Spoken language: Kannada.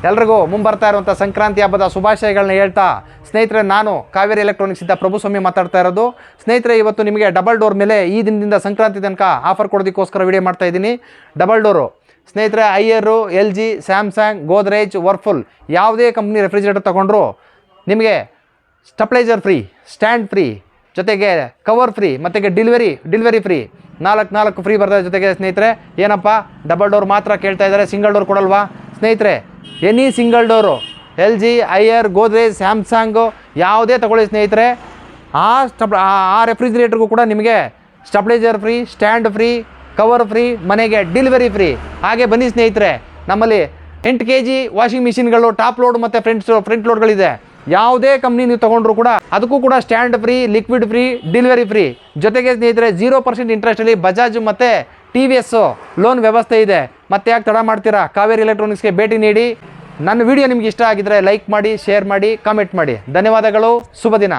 ಎಲ್ರಿಗೂ ಮುಂಬರ್ತಾ ಇರುವಂಥ ಸಂಕ್ರಾಂತಿ ಹಬ್ಬದ ಶುಭಾಶಯಗಳನ್ನ ಹೇಳ್ತಾ ಸ್ನೇಹಿತರೆ, ನಾನು ಕಾವೇರಿ ಎಲೆಕ್ಟ್ರಾನಿಕ್ಸಿಂದ ಪ್ರಭುಸ್ವಾಮಿ ಮಾತಾಡ್ತಾ ಇರೋದು. ಸ್ನೇಹಿತರೆ, ಇವತ್ತು ನಿಮಗೆ ಡಬಲ್ ಡೋರ್ ಮೇಲೆ ಈ ದಿನದಿಂದ ಸಂಕ್ರಾಂತಿ ತನಕ ಆಫರ್ ಕೊಡೋದಕ್ಕೋಸ್ಕರ ವಿಡಿಯೋ ಮಾಡ್ತಾ ಇದ್ದೀನಿ. ಡಬಲ್ ಡೋರು ಸ್ನೇಹಿತರೆ, ಐಯರು, LG, ಸ್ಯಾಮ್ಸಂಗ್, ಗೋದ್ರೇಜ್, ವರ್ಫುಲ್ ಯಾವುದೇ ಕಂಪ್ನಿ ರೆಫ್ರಿಜರೇಟರ್ ತೊಗೊಂಡ್ರು ನಿಮಗೆ ಸ್ಟೆಪ್ಲೈಸರ್ ಫ್ರೀ, ಸ್ಟ್ಯಾಂಡ್ ಫ್ರೀ, ಜೊತೆಗೆ ಕವರ್ ಫ್ರೀ, ಮತ್ತು ಡಿಲಿವರಿ ಫ್ರೀ, 4 ಫ್ರೀ ಬರ್ತದೆ. ಜೊತೆಗೆ ಸ್ನೇಹಿತರೆ, ಏನಪ್ಪ ಡಬಲ್ ಡೋರ್ ಮಾತ್ರ ಕೇಳ್ತಾ ಇದ್ದಾರೆ, ಸಿಂಗಲ್ ಡೋರ್ ಕೊಡಲ್ವಾ? ಸ್ನೇಹಿತರೆ, any single door LG, Haier, Godrej, Samsung ಯಾವುದೇ ತಗೊಳ್ಳಿ ಸ್ನೇಹಿತರೆ, ಆ ರೆಫ್ರಿಜಿರೇಟರ್ಗೂ ಕೂಡ ನಿಮಗೆ stabilizer free, stand free, cover free, ಮನೆಗೆ ಡೆಲಿವರಿ ಫ್ರೀ. ಹಾಗೆ ಬನ್ನಿ ಸ್ನೇಹಿತರೆ, ನಮ್ಮಲ್ಲಿ 8 kg ವಾಷಿಂಗ್ ಮಿಷಿನ್ಗಳು ಟಾಪ್ ಲೋಡ್ ಮತ್ತು ಫ್ರಂಟ್ ಲೋಡ್ಗಳಿದೆ. ಯಾವುದೇ ಕಂಪ್ನಿ ನೀವು ತೊಗೊಂಡ್ರು ಕೂಡ ಅದಕ್ಕೂ ಕೂಡ stand free, liquid free, delivery free. ಜೊತೆಗೆ ಸ್ನೇಹಿತರೆ, 0% ಇಂಟ್ರೆಸ್ಟಲ್ಲಿ ಬಜಾಜ್ ಮತ್ತು TVS ಲೋನ್ ವ್ಯವಸ್ಥೆ ಇದೆ. ಮತ್ತೆ ಯಾಕೆ ತಡ ಮಾಡ್ತೀರಾ? ಕಾವೇರಿ ಎಲೆಕ್ಟ್ರಾನಿಕ್ಸ್ಗೆ ಭೇಟಿ ನೀಡಿ. ನನ್ನ ವಿಡಿಯೋ ನಿಮ್ಗೆ ಇಷ್ಟ ಆಗಿದ್ರೆ ಲೈಕ್ ಮಾಡಿ, ಶೇರ್ ಮಾಡಿ, ಕಾಮೆಂಟ್ ಮಾಡಿ. ಧನ್ಯವಾದಗಳು. ಶುಭ ದಿನ.